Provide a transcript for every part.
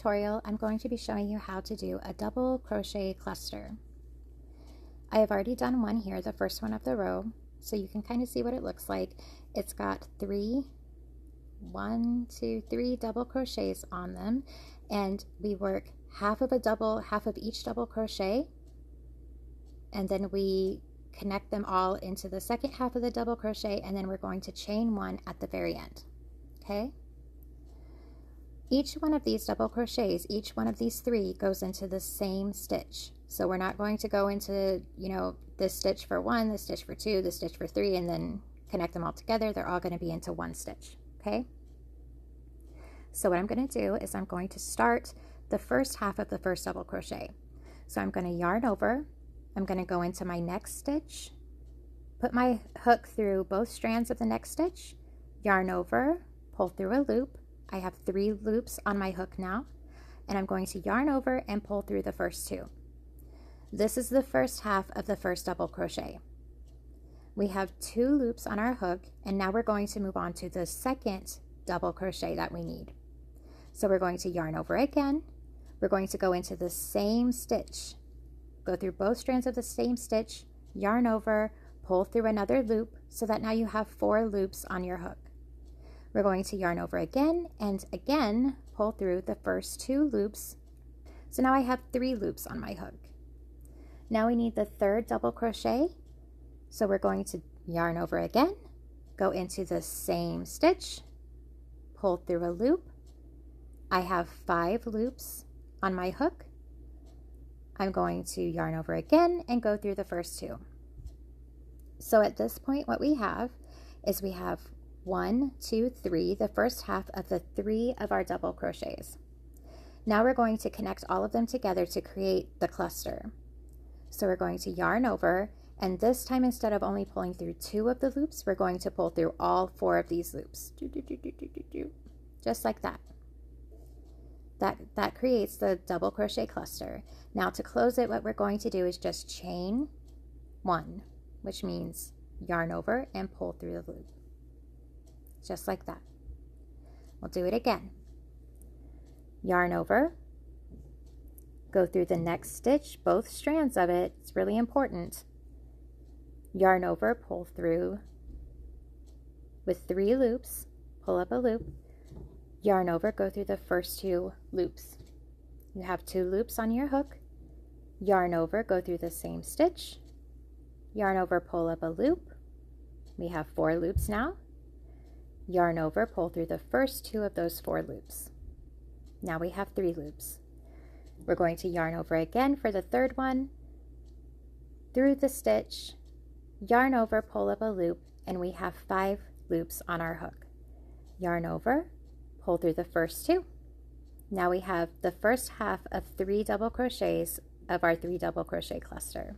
tutorial, I'm going to be showing you how to do a double crochet cluster. I have already done one here, the first one of the row, so you can kind of see what it looks like. It's got three double crochets on them, and we work half of each double crochet, and then we connect them all into the second half of the double crochet, and then we're going to chain one at the very end. Okay? Each one of these double crochets, each one of these three goes into the same stitch. So we're not going to go into, this stitch for one, this stitch for two, this stitch for three, and then connect them all together. They're all going to be into one stitch. Okay? So what I'm going to do is I'm going to start the first half of the first double crochet. So I'm going to yarn over, I'm going to go into my next stitch, put my hook through both strands of the next stitch, yarn over, pull through a loop. I have 3 loops on my hook now, and I'm going to yarn over and pull through the first 2. This is the first half of the first double crochet. We have 2 loops on our hook, and now we're going to move on to the second double crochet that we need. So we're going to yarn over again. We're going to go into the same stitch, go through both strands of the same stitch, yarn over, pull through another loop, so that now you have 4 loops on your hook. We're going to yarn over again and again pull through the first 2 loops. So now I have 3 loops on my hook. Now we need the third double crochet. So we're going to yarn over again, go into the same stitch, pull through a loop. I have 5 loops on my hook. I'm going to yarn over again and go through the first 2. So at this point what we have is we have 1, 2, 3, the first half of the 3 of our double crochets. Now we're going to connect all of them together to create the cluster. So we're going to yarn over, and this time instead of only pulling through 2 of the loops, we're going to pull through all 4 of these loops. Just like that. That creates the double crochet cluster. Now to close it, what we're going to do is just chain 1, which means yarn over and pull through the loop. Just like that. We'll do it again. Yarn over, go through the next stitch, both strands of it, it's really important. Yarn over, pull through with 3 loops, pull up a loop, yarn over, go through the first 2 loops. You have 2 loops on your hook, yarn over, go through the same stitch, yarn over, pull up a loop. We have 4 loops now. Yarn over, pull through the first 2 of those 4 loops. Now we have 3 loops. We're going to yarn over again for the third one, through the stitch, yarn over, pull up a loop, and we have 5 loops on our hook. Yarn over, pull through the first 2. Now we have the first half of 3 double crochets of our 3 double crochet cluster.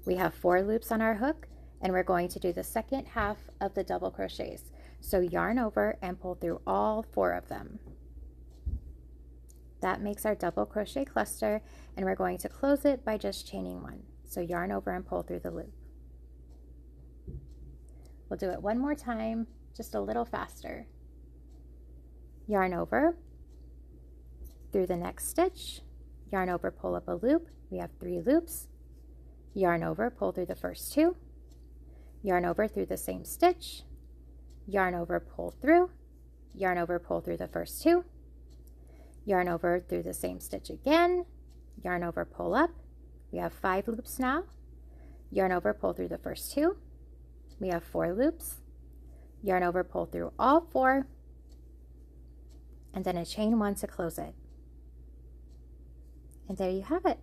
We have 4 loops on our hook, and we're going to do the second half of the double crochets. So yarn over and pull through all 4 of them. That makes our double crochet cluster, and we're going to close it by just chaining 1. So yarn over and pull through the loop. We'll do it one more time, just a little faster. Yarn over, through the next stitch, yarn over, pull up a loop. We have 3 loops. Yarn over, pull through the first 2. Yarn over through the same stitch, yarn over, pull through, yarn over, pull through the first 2, yarn over through the same stitch again, yarn over, pull up. We have 5 loops now. Yarn over, pull through the first 2. We have 4 loops. Yarn over, pull through all 4, and then a chain 1 to close it. And there you have it.